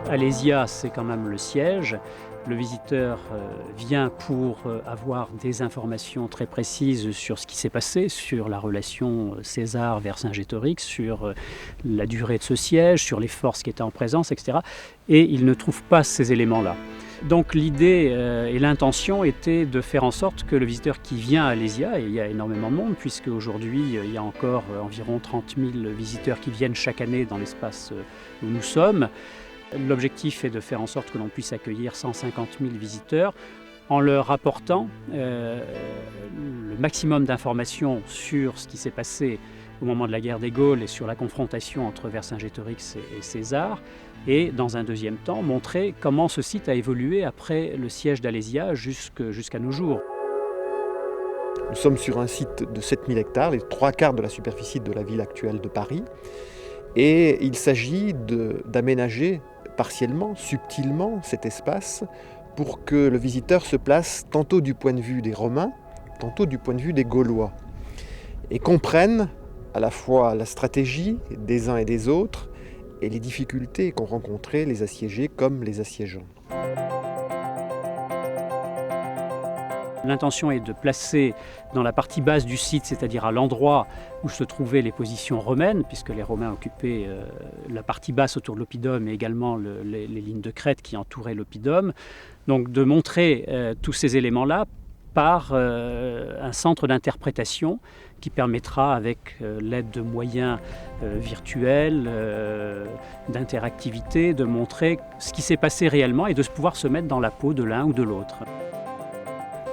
Alésia, c'est quand même le siège. Le visiteur vient pour avoir des informations très précises sur ce qui s'est passé, sur la relation César Vercingétorix, sur la durée de ce siège, sur les forces qui étaient en présence, etc. Et il ne trouve pas ces éléments-là. Donc l'idée et l'intention était de faire en sorte que le visiteur qui vient à Alésia, et il y a énormément de monde, puisque aujourd'hui il y a encore environ 30 000 visiteurs qui viennent chaque année dans l'espace où nous sommes. L'objectif est de faire en sorte que l'on puisse accueillir 150 000 visiteurs en leur apportant le maximum d'informations sur ce qui s'est passé au moment de la guerre des Gaules et sur la confrontation entre Vercingétorix et César, et dans un deuxième temps montrer comment ce site a évolué après le siège d'Alésia jusqu'à nos jours. Nous sommes sur un site de 7000 hectares, les 3/4 de la superficie de la ville actuelle de Paris, et il s'agit d'aménager partiellement, subtilement cet espace pour que le visiteur se place tantôt du point de vue des Romains, tantôt du point de vue des Gaulois, et comprenne à la fois la stratégie des uns et des autres et les difficultés qu'ont rencontrées les assiégés comme les assiégeants. L'intention est de placer dans la partie basse du site, c'est-à-dire à l'endroit où se trouvaient les positions romaines, puisque les Romains occupaient la partie basse autour de l'oppidum et également les lignes de crête qui entouraient l'oppidum. Donc de montrer tous ces éléments-là par un centre d'interprétation qui permettra, avec l'aide de moyens virtuels, d'interactivité, de montrer ce qui s'est passé réellement et de pouvoir se mettre dans la peau de l'un ou de l'autre.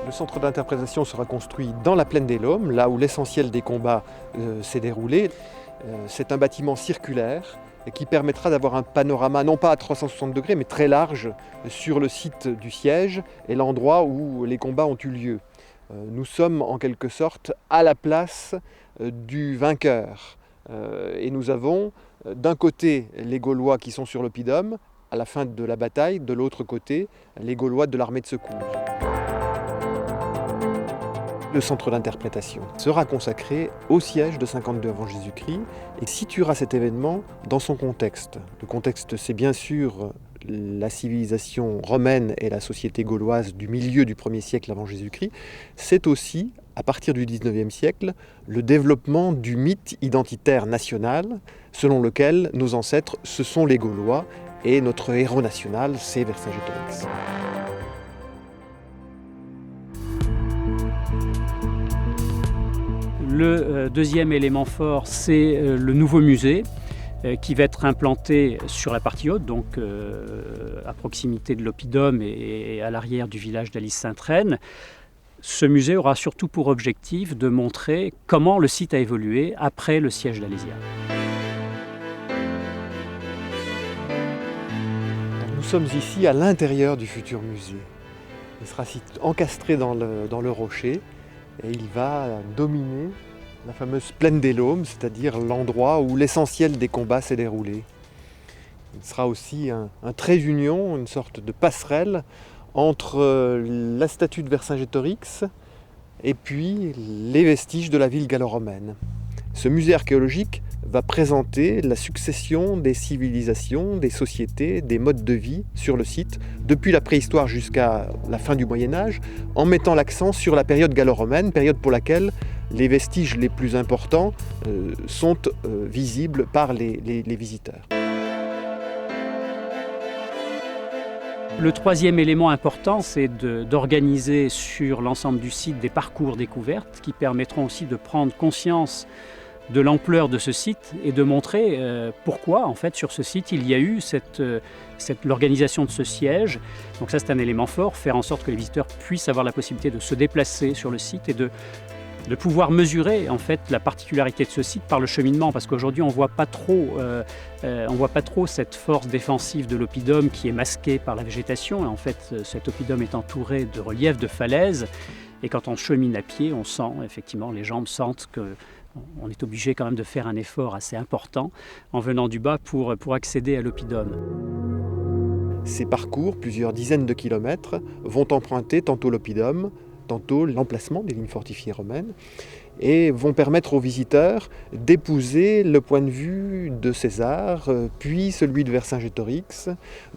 Le centre d'interprétation sera construit dans la plaine des Laumes, là où l'essentiel des combats s'est déroulé. C'est un bâtiment circulaire qui permettra d'avoir un panorama, non pas à 360 degrés, mais très large sur le site du siège et l'endroit où les combats ont eu lieu. Nous sommes en quelque sorte à la place du vainqueur. Et nous avons d'un côté les Gaulois qui sont sur l'oppidum, à la fin de la bataille, de l'autre côté les Gaulois de l'armée de secours. Le centre d'interprétation sera consacré au siège de 52 avant Jésus-Christ et situera cet événement dans son contexte. Le contexte, c'est bien sûr la civilisation romaine et la société gauloise du milieu du 1er siècle avant Jésus-Christ. C'est aussi, à partir du 19e siècle, le développement du mythe identitaire national selon lequel nos ancêtres, ce sont les Gaulois et notre héros national, c'est Vercingétorix. Le deuxième élément fort, c'est le nouveau musée qui va être implanté sur la partie haute, donc à proximité de l'oppidum et à l'arrière du village d'Alis-Sainte-Reine. Ce musée aura surtout pour objectif de montrer comment le site a évolué après le siège d'Alésia. Nous sommes ici à l'intérieur du futur musée. Il sera encastré dans le rocher. Et il va dominer la fameuse plaine des Laumes, c'est-à-dire l'endroit où l'essentiel des combats s'est déroulé. Il sera aussi un trait d'union, une sorte de passerelle entre la statue de Vercingétorix et puis les vestiges de la ville gallo-romaine. Ce musée archéologique va présenter la succession des civilisations, des sociétés, des modes de vie sur le site, depuis la préhistoire jusqu'à la fin du Moyen-Âge, en mettant l'accent sur la période gallo-romaine, période pour laquelle les vestiges les plus importants sont visibles par les visiteurs. Le troisième élément important, c'est d'organiser sur l'ensemble du site des parcours découvertes qui permettront aussi de prendre conscience de l'ampleur de ce site et de montrer pourquoi en fait sur ce site il y a eu l'organisation de ce siège. Donc ça c'est un élément fort, faire en sorte que les visiteurs puissent avoir la possibilité de se déplacer sur le site et de pouvoir mesurer en fait la particularité de ce site par le cheminement, parce qu'aujourd'hui on voit pas trop cette force défensive de l'oppidum qui est masquée par la végétation. Et en fait cet oppidum est entouré de reliefs, de falaises, et quand on chemine à pied on sent effectivement, les jambes sentent qu'on est obligé quand même de faire un effort assez important en venant du bas pour accéder à l'oppidum. Ces parcours, plusieurs dizaines de kilomètres, vont emprunter tantôt l'oppidum, tantôt l'emplacement des lignes fortifiées romaines, et vont permettre aux visiteurs d'épouser le point de vue de César, puis celui de Vercingétorix,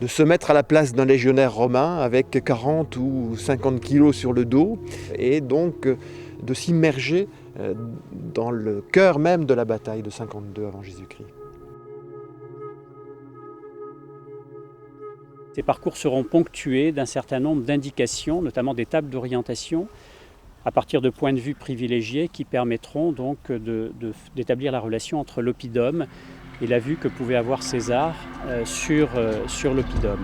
de se mettre à la place d'un légionnaire romain avec 40 ou 50 kilos sur le dos, et donc de s'immerger dans le cœur même de la bataille de 52 avant Jésus-Christ. Ces parcours seront ponctués d'un certain nombre d'indications, notamment des tables d'orientation, à partir de points de vue privilégiés qui permettront donc d'établir la relation entre l'oppidum et la vue que pouvait avoir César sur l'oppidum.